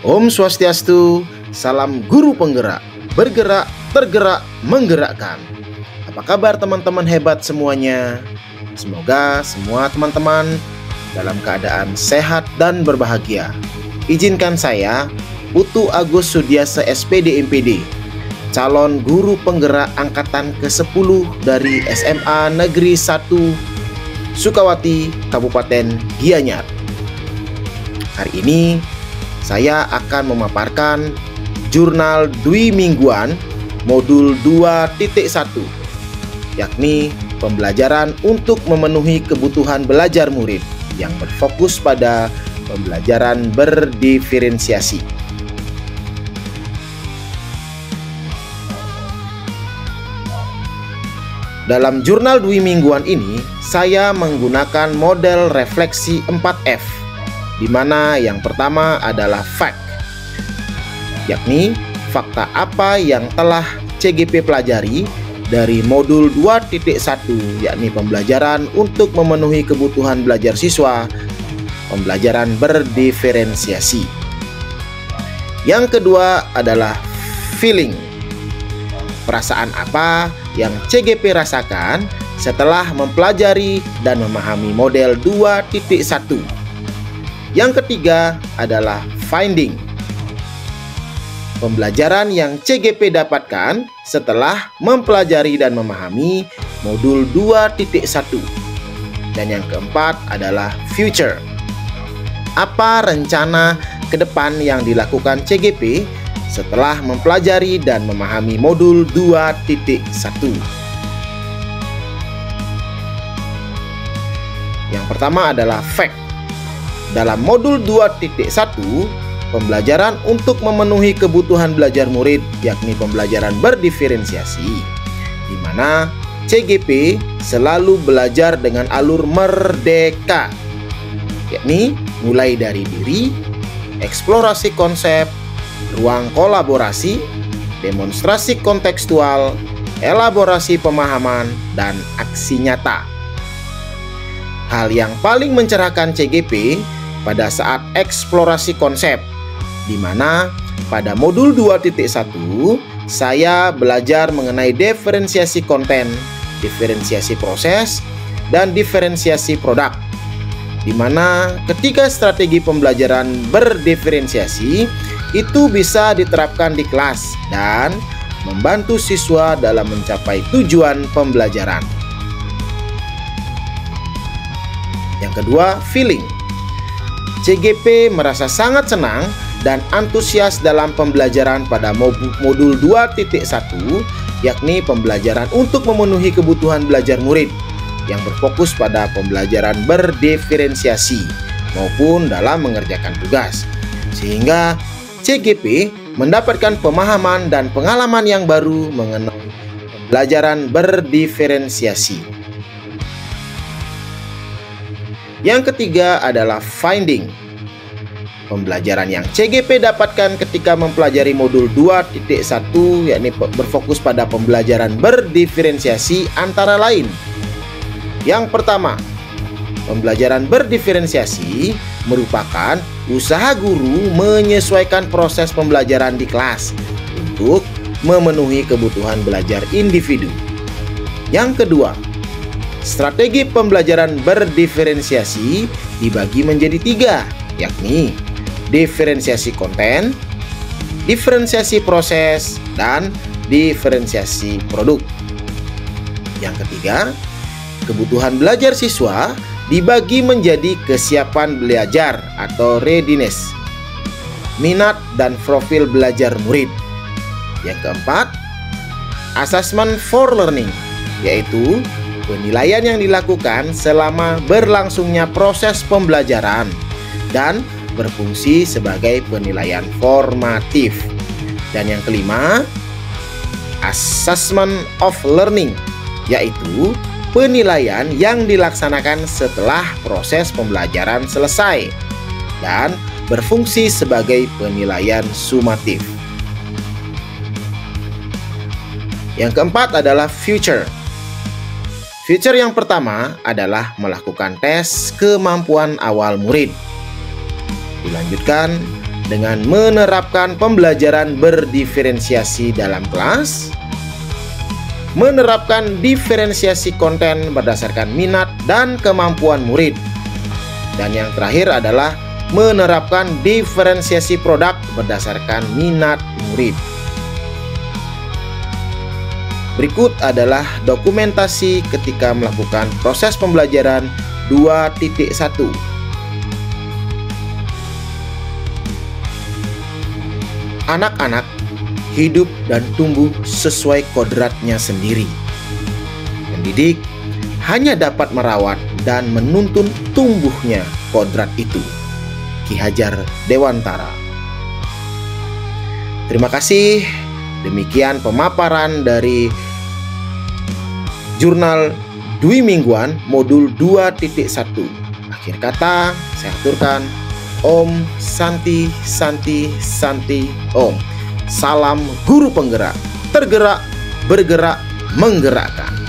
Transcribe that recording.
Om Swastiastu, salam guru penggerak, bergerak, tergerak, menggerakkan. Apa kabar teman-teman hebat semuanya? Semoga semua teman-teman dalam keadaan sehat dan berbahagia. Izinkan saya, Putu Agus Sudiasa SPD MPD, calon guru penggerak angkatan ke-10 dari SMA Negeri 1 Sukawati, Kabupaten Gianyar. Hari ini saya akan memaparkan jurnal Dwi Mingguan modul 2.1, yakni pembelajaran untuk memenuhi kebutuhan belajar murid yang berfokus pada pembelajaran berdiferensiasi. Dalam jurnal Dwi Mingguan ini, saya menggunakan model refleksi 4F, di mana yang pertama adalah fact, yakni fakta apa yang telah CGP pelajari dari modul 2.1, yakni pembelajaran untuk memenuhi kebutuhan belajar siswa, pembelajaran berdiferensiasi. Yang kedua adalah feeling, perasaan apa yang CGP rasakan setelah mempelajari dan memahami model 2.1. Yang ketiga adalah finding, pembelajaran yang CGP dapatkan setelah mempelajari dan memahami modul 2.1. Dan yang keempat adalah future, apa rencana ke depan yang dilakukan CGP setelah mempelajari dan memahami modul 2.1. Yang pertama adalah fact. Dalam modul 2.1, pembelajaran untuk memenuhi kebutuhan belajar murid, yakni pembelajaran berdiferensiasi, di mana CGP selalu belajar dengan alur merdeka, yakni mulai dari diri, eksplorasi konsep, ruang kolaborasi, demonstrasi kontekstual, elaborasi pemahaman, dan aksi nyata. Hal yang paling mencerahkan CGP pada saat eksplorasi konsep, di mana pada modul 2.1 saya belajar mengenai diferensiasi konten, diferensiasi proses, dan diferensiasi produk, di mana ketiga strategi pembelajaran berdiferensiasi itu bisa diterapkan di kelas dan membantu siswa dalam mencapai tujuan pembelajaran. Yang kedua, feeling. CGP merasa sangat senang dan antusias dalam pembelajaran pada modul 2.1, yakni pembelajaran untuk memenuhi kebutuhan belajar murid yang berfokus pada pembelajaran berdiferensiasi maupun dalam mengerjakan tugas, sehingga CGP mendapatkan pemahaman dan pengalaman yang baru mengenai pembelajaran berdiferensiasi. Yang ketiga adalah finding, pembelajaran yang CGP dapatkan ketika mempelajari modul 2.1, yakni berfokus pada pembelajaran berdiferensiasi antara lain. Yang pertama, pembelajaran berdiferensiasi merupakan usaha guru menyesuaikan proses pembelajaran di kelas untuk memenuhi kebutuhan belajar individu. Yang kedua, strategi pembelajaran berdiferensiasi dibagi menjadi 3, yakni diferensiasi konten, diferensiasi proses, dan diferensiasi produk. Yang ketiga, kebutuhan belajar siswa dibagi menjadi kesiapan belajar atau readiness, minat dan profil belajar murid. Yang keempat, assessment for learning, yaitu penilaian yang dilakukan selama berlangsungnya proses pembelajaran dan berfungsi sebagai penilaian formatif. Dan yang kelima, assessment of learning, yaitu penilaian yang dilaksanakan setelah proses pembelajaran selesai dan berfungsi sebagai penilaian sumatif. Yang keempat adalah future. Feature yang pertama adalah melakukan tes kemampuan awal murid. Dilanjutkan dengan menerapkan pembelajaran berdiferensiasi dalam kelas, menerapkan diferensiasi konten berdasarkan minat dan kemampuan murid. Dan yang terakhir adalah menerapkan diferensiasi produk berdasarkan minat murid. Berikut adalah dokumentasi ketika melakukan proses pembelajaran 2.1. Anak-anak hidup dan tumbuh sesuai kodratnya sendiri. Pendidik hanya dapat merawat dan menuntun tumbuhnya kodrat itu. Ki Hajar Dewantara. Terima kasih. Demikian pemaparan dari Jurnal Dwi Mingguan Modul 2.1. Akhir kata, saya aturkan Om Santi Santi Santi Om. Salam guru penggerak, tergerak, bergerak, menggerakkan.